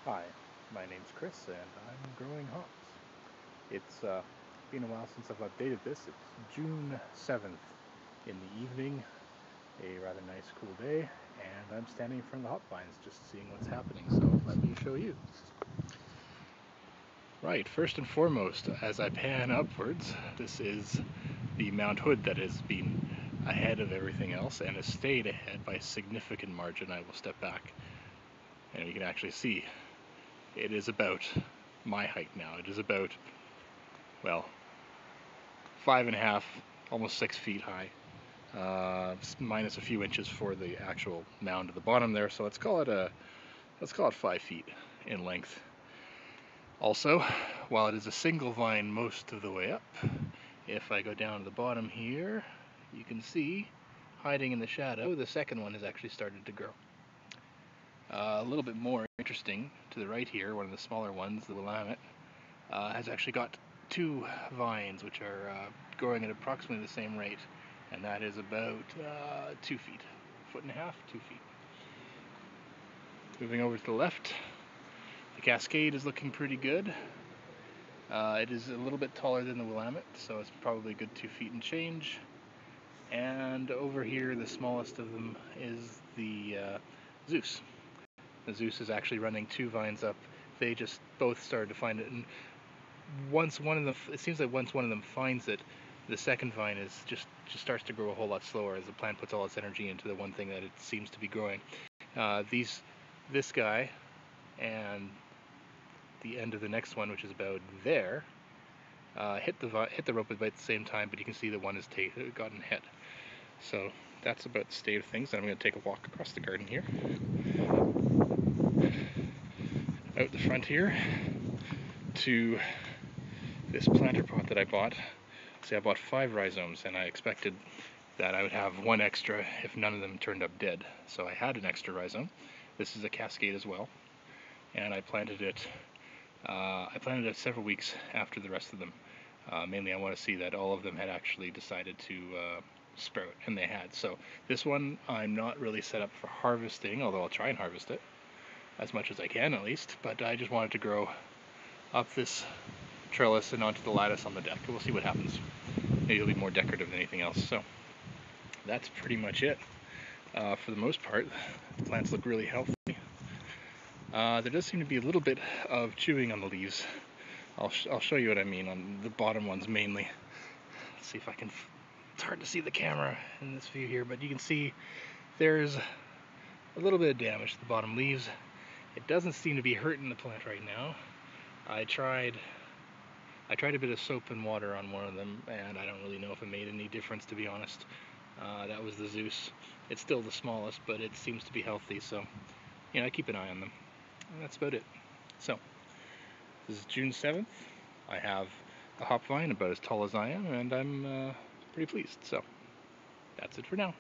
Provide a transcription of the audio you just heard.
Hi, my name's Chris and I'm growing hops. It's been a while since I've updated this. It's June 7th in the evening, a rather nice cool day, and I'm standing in front of the hop vines just seeing what's happening, so let me show you. Right, first and foremost, as I pan upwards, this is the Mount Hood that has been ahead of everything else and has stayed ahead by a significant margin. I will step back and you can actually see it is about my height now. It is about, well, 5.5, almost 6 feet high, minus a few inches for the actual mound at the bottom there. So let's call it 5 feet in length. Also, while it is a single vine most of the way up, if I go down to the bottom here, you can see hiding in the shadow, the second one has actually started to grow. A little bit more interesting to the right here, one of the smaller ones, the Willamette, has actually got two vines which are growing at approximately the same rate, and that is about 2 feet, 1.5 feet, 2 feet. Moving over to the left, the cascade is looking pretty good. It is a little bit taller than the Willamette, so it's probably a good 2 feet and change. And over here, the smallest of them is the Zeus. The Zeus is actually running two vines up. They just both started to find it, and it seems like once one of them finds it, the second vine is just starts to grow a whole lot slower as the plant puts all its energy into the one thing that it seems to be growing. This guy and the end of the next one, which is about there, hit the rope at the same time, but you can see the one has gotten hit. So that's about the state of things. I'm going to take a walk across the garden here, out the front here, to this planter pot that I bought. See, I bought 5 rhizomes, and I expected that I would have one extra if none of them turned up dead. So I had an extra rhizome. This is a cascade as well, and I planted it several weeks after the rest of them. Mainly I want to see that all of them had actually decided to sprout, and they had. So this one I'm not really set up for harvesting, although I'll try and harvest it as much as I can at least, but I just wanted to grow up this trellis and onto the lattice on the deck. We'll see what happens. Maybe it'll be more decorative than anything else. So that's pretty much it. For the most part, the plants look really healthy. There does seem to be a little bit of chewing on the leaves. I'll show you what I mean on the bottom ones mainly. Let's see if I can. It's hard to see the camera in this view here, but you can see there's a little bit of damage to the bottom leaves. It doesn't seem to be hurting the plant right now. I tried a bit of soap and water on one of them, and I don't really know if it made any difference, to be honest. That was the Zeus. It's still the smallest, but it seems to be healthy, so I keep an eye on them. And that's about it. So, this is June 7th. I have a hop vine about as tall as I am, and I'm pretty pleased. So, that's it for now.